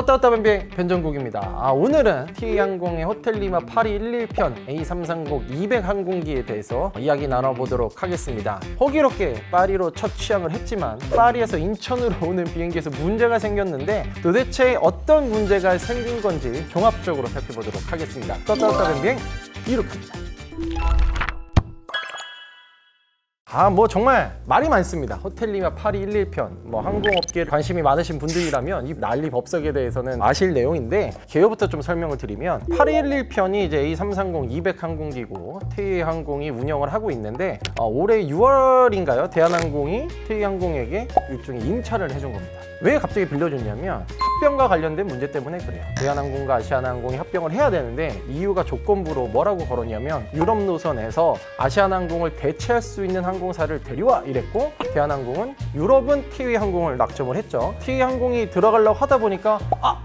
떴다 변비행 변정국입니다. 오늘은 T항공의 호텔리마 파리 11편 A330-200 항공기에 대해서 이야기 나눠보도록 하겠습니다. 호기롭게 파리로 첫 취항을 했지만 파리에서 인천으로 오는 비행기에서 문제가 생겼는데 도대체 어떤 문제가 생긴 건지 종합적으로 살펴보도록 하겠습니다. 떴다 변비행 이륙합니다. 정말 말이 많습니다. 호텔리마 파리 11편 항공업계에 관심이 많으신 분들이라면 이 난리 법석에 대해서는 아실 내용인데 개요부터 좀 설명을 드리면 파리 11편이 이제 A330-200 항공기고 태희항공이 운영을 하고 있는데 올해 6월인가요? 대한항공이 태희항공에게 일종의 임차를 해준 겁니다. 왜 갑자기 빌려줬냐면 합병과 관련된 문제 때문에 그래요. 대한항공과 아시아나항공이 합병을 해야 되는데 이유가 조건부로 뭐라고 걸었냐면 유럽 노선에서 아시아나항공을 대체할 수 있는 항공사를 데려와 이랬고 대한항공은 유럽은 티웨이항공을 낙점을 했죠. 티웨이항공이 들어가려고 하다 보니까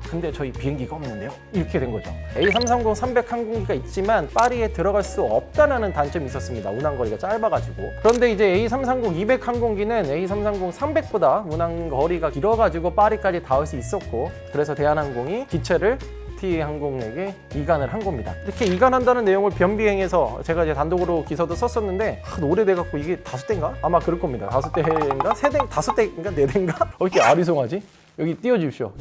근데 저희 비행기가 없는데요? 이렇게 된 거죠. A330-300 항공기가 있지만 파리에 들어갈 수 없다는 단점이 있었습니다. 운항거리가 짧아가지고. 그런데 이제 A330-200 항공기는 A330-300보다 운항거리가 길어가지고 파리까지 닿을 수 있었고 그래서 대한항공이 기체를 T항공에게 이관을 한 겁니다. 이렇게 이관한다는 내용을 변비행에서 제가 이제 단독으로 기사도 썼었는데 오래돼갖고 이게 5대인가? 아마 그럴 겁니다. 5대인가? 3대, 5대인가? 4대인가? 이렇게 아리송하지? 여기 띄워주십시오.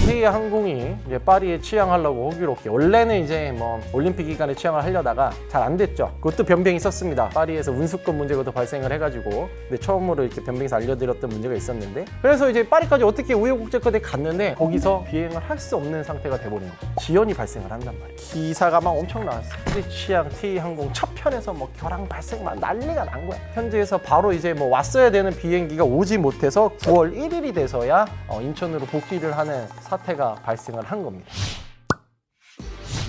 T항공이 이제 파리에 취항하려고 호기롭게 원래는 이제 올림픽 기간에 취항을 하려다가 잘 안 됐죠. 그것도 변병이 있었습니다. 파리에서 운수권 문제가 또 발생을 해가지고 근데 처음으로 이렇게 변병에서 알려드렸던 문제가 있었는데 그래서 이제 파리까지 어떻게 우여곡절까지 갔는데 거기서 비행을 할 수 없는 상태가 돼버린 거예요. 지연이 발생을 한단 말이에요. 기사가 엄청 나왔어요. 취항 T항공 첫 편에서 결항 발생 난리가 난 거야. 현지에서 바로 이제 왔어야 되는 비행기가 오지 못해서 9월 1일이 돼서야 인천으로 복귀를 하는 사태가 발생을 한 겁니다.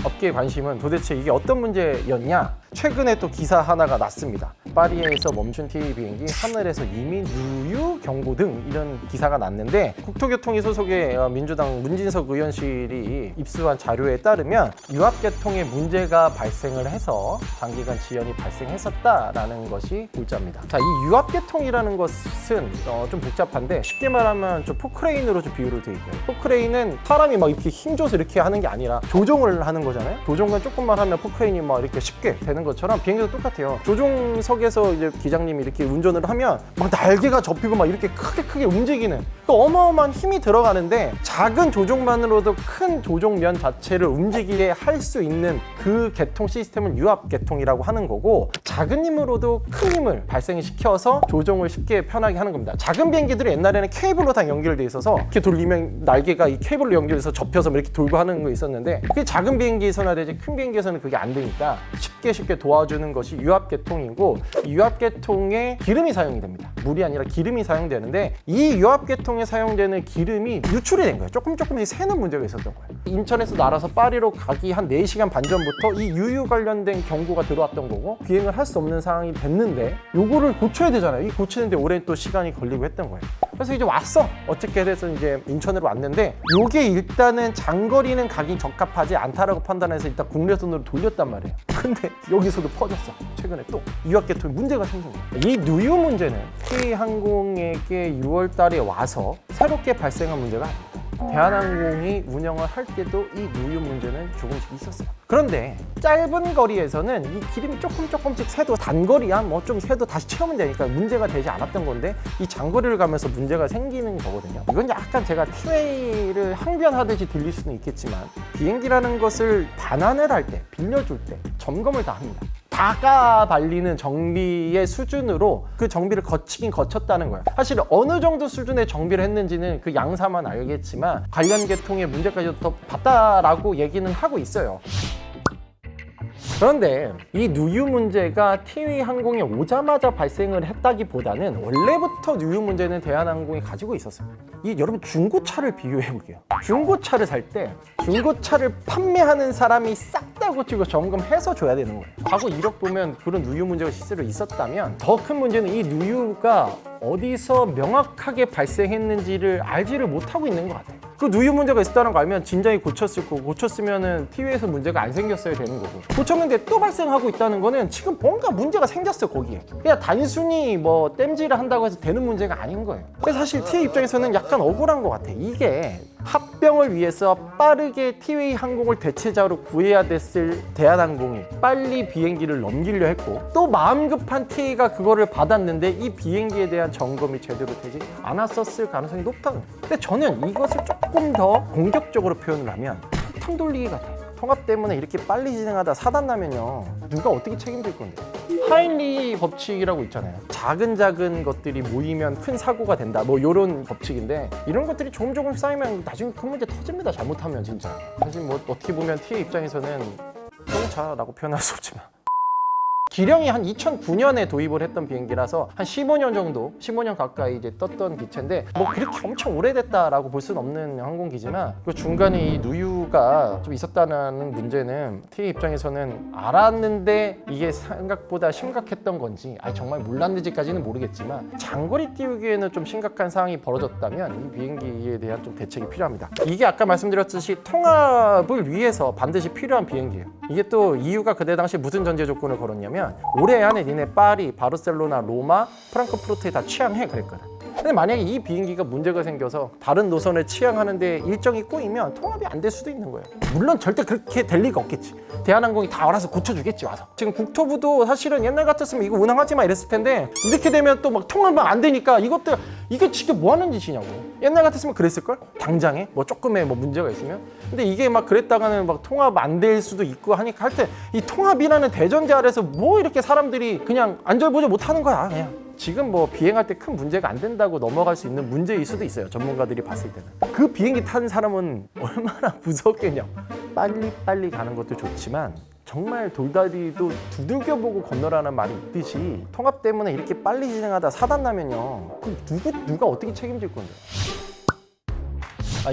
업계의 관심은 도대체 이게 어떤 문제였냐? 최근에 또 기사 하나가 났습니다. 파리에서 멈춘 TAA 비행기 하늘에서 이미 누유 경고 등 이런 기사가 났는데 국토교통위 소속의 민주당 문진석 의원실이 입수한 자료에 따르면 유압계통에 문제가 발생을 해서 장기간 지연이 발생했었다라는 것이 골자입니다. 자, 이 유압계통이라는 것은 좀 복잡한데 쉽게 말하면 좀 포크레인으로 좀 비유를 드릴게요. 포크레인은 사람이 이렇게 힘줘서 이렇게 하는 게 아니라 조종을 하는 거잖아요. 조종은 조금만 하면 포크레인이 이렇게 쉽게 되는 것처럼 비행기도 똑같아요. 조종석에서 이제 기장님이 이렇게 운전을 하면 날개가 접히고 이렇게 크게 움직이는 어마어마한 힘이 들어가는데 작은 조종만으로도 큰 조종면 자체를 움직이게 할 수 있는 그 계통 시스템을 유압계통이라고 하는 거고 작은 힘으로도 큰 힘을 발생시켜서 조종을 쉽게 편하게 하는 겁니다. 작은 비행기들이 옛날에는 케이블로 다 연결돼 있어서 이렇게 돌리면 날개가 이 케이블로 연결해서 접혀서 이렇게 돌고 하는 거 있었는데 그게 작은 비행기에서나 되지 큰 비행기에서는 그게 안 되니까 쉽게 도와주는 것이 유압계통이고 유압계통에 기름이 사용이 됩니다. 물이 아니라 기름이 사용되는데 이 유압계통에 사용되는 기름이 유출이 된 거예요. 조금씩 새는 문제가 있었던 거예요. 인천에서 날아서 파리로 가기 한 4시간 반 전부터 이 유유 관련된 경고가 들어왔던 거고 비행을 할 수 없는 상황이 됐는데 요거를 고쳐야 되잖아요. 이 고치는데 오랜 또 시간이 걸리고 했던 거예요. 그래서 이제 왔어. 어떻게 해서 이제 인천으로 왔는데 요게 일단은 장거리는 가기 적합하지 않다라고 판단해서 일단 국내선으로 돌렸단 말이에요. 근데 여기서도 퍼졌어. 최근에 또 유압계통에 문제가 생긴 거예요. 이 누유 문제는 T항공에게 6월 달에 와서 새롭게 발생한 문제가 아닙니다. 대한항공이 운영을 할 때도 이 누유 문제는 조금씩 있었어요. 그런데 짧은 거리에서는 이 기름이 조금씩 새도 단거리야 좀 새도 다시 채우면 되니까 문제가 되지 않았던 건데 이 장거리를 가면서 문제가 생기는 거거든요. 이건 약간 제가 티웨이를 항변하듯이 들릴 수는 있겠지만 비행기라는 것을 반환을 할 때 빌려줄 때 점검을 다 합니다. 다가 발리는 정비의 수준으로 그 정비를 거치긴 거쳤다는 거예요. 사실 어느 정도 수준의 정비를 했는지는 그 양사만 알겠지만 관련 계통의 문제까지 더 봤다라고 얘기는 하고 있어요. 그런데 이 누유 문제가 T항공에 오자마자 발생을 했다기보다는 원래부터 누유 문제는 대한항공이 가지고 있었어요. 여러분 중고차를 비교해 볼게요. 중고차를 살 때 중고차를 판매하는 사람이 싹 다 고치고 점검해서 줘야 되는 거예요. 과거 이력 보면 그런 누유 문제가 실제로 있었다면 더 큰 문제는 이 누유가 어디서 명확하게 발생했는지를 알지를 못하고 있는 것 같아요. 그 누유 문제가 있었다는 거 알면 진작에 고쳤을 거고, 고쳤으면은 TV에서 문제가 안 생겼어야 되는 거고, 고쳤는데 또 발생하고 있다는 거는 지금 뭔가 문제가 생겼어 거기에. 그냥 단순히 뭐 땜질을 한다고 해서 되는 문제가 아닌 거예요. 그래서 사실 TA 입장에서는 약간 억울한 것 같아. 이게 합병을 위해서 빠르게 티웨이 항공을 대체자로 구해야 됐을 대한항공이 빨리 비행기를 넘기려 했고, 또 마음 급한 TA가 그거를 받았는데 이 비행기에 대한 점검이 제대로 되지 않았었을 가능성이 높다는 거예요. 근데 저는 이것을 조금 더 공격적으로 표현을 하면 폭탄 돌리기 같아요. 통합 때문에 이렇게 빨리 진행하다 사단 나면요, 누가 어떻게 책임질 건데? 하인리 법칙이라고 있잖아요. 작은 것들이 모이면 큰 사고가 된다, 뭐 이런 법칙인데, 이런 것들이 조금 쌓이면 나중에 큰 문제 터집니다. 잘못하면 진짜. 사실 뭐 어떻게 보면 TA 입장에서는 똥차라고 표현할 수 없지만, 기령이 한 2009년에 도입을 했던 비행기라서 한 15년 정도, 15년 가까이 이제 떴던 기체인데, 뭐 그렇게 엄청 오래됐다라고 볼 수는 없는 항공기지만, 그 중간에 이 누유가 좀 있었다는 문제는 TA 입장에서는 알았는데 이게 생각보다 심각했던 건지, 정말 몰랐는지까지는 모르겠지만, 장거리 띄우기에는 좀 심각한 상황이 벌어졌다면 이 비행기에 대한 좀 대책이 필요합니다. 이게 아까 말씀드렸듯이 통합을 위해서 반드시 필요한 비행기예요. 이게 또 이유가 그때 당시 무슨 전제 조건을 걸었냐면, 올해 안에 니네 파리, 바르셀로나, 로마, 프랑크푸르트에 다 취항해 그랬거든. 근데 만약에 이 비행기가 문제가 생겨서 다른 노선을 취항하는데 일정이 꼬이면 통합이 안 될 수도 있는 거예요. 물론 절대 그렇게 될 리가 없겠지. 대한항공이 다 알아서 고쳐주겠지 와서. 지금 국토부도 사실은 옛날 같았으면 이거 운항하지 마 이랬을 텐데, 이렇게 되면 또 막 통합 막 안 되니까 이것들, 이게 지금 뭐 하는 짓이냐고. 옛날 같았으면 그랬을걸? 당장에 뭐 조금의 뭐 문제가 있으면. 근데 이게 막 그랬다가는 막 통합 안 될 수도 있고 하니까, 할 때 이 통합이라는 대전제 아래서 뭐 이렇게 사람들이 그냥 안절보절 못하는 거야 그냥. 지금 뭐 비행할 때 큰 문제가 안 된다고 넘어갈 수 있는 문제일 수도 있어요. 전문가들이 봤을 때는. 그 비행기 탄 사람은 얼마나 무섭겠냐. 빨리 가는 것도 좋지만 정말 돌다리도 두들겨보고 건너라는 말이 있듯이, 통합 때문에 이렇게 빨리 진행하다 사단 나면요, 그럼 누가 어떻게 책임질 건데?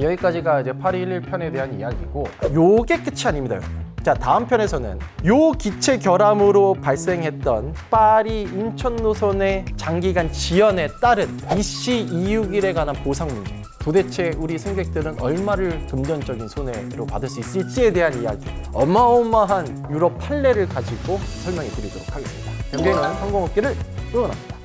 여기까지가 이제 8211편에 대한 이야기고, 요게 끝이 아닙니다, 여러분. 자, 다음 편에서는 요 기체 결함으로 발생했던 파리 인천 노선의 장기간 지연에 따른 EC261에 관한 보상 문제, 도대체 우리 승객들은 얼마를 금전적인 손해로 받을 수 있을지에 대한 이야기, 어마어마한 유럽 판례를 가지고 설명해 드리도록 하겠습니다. 경쟁은 항공업계를 응원합니다.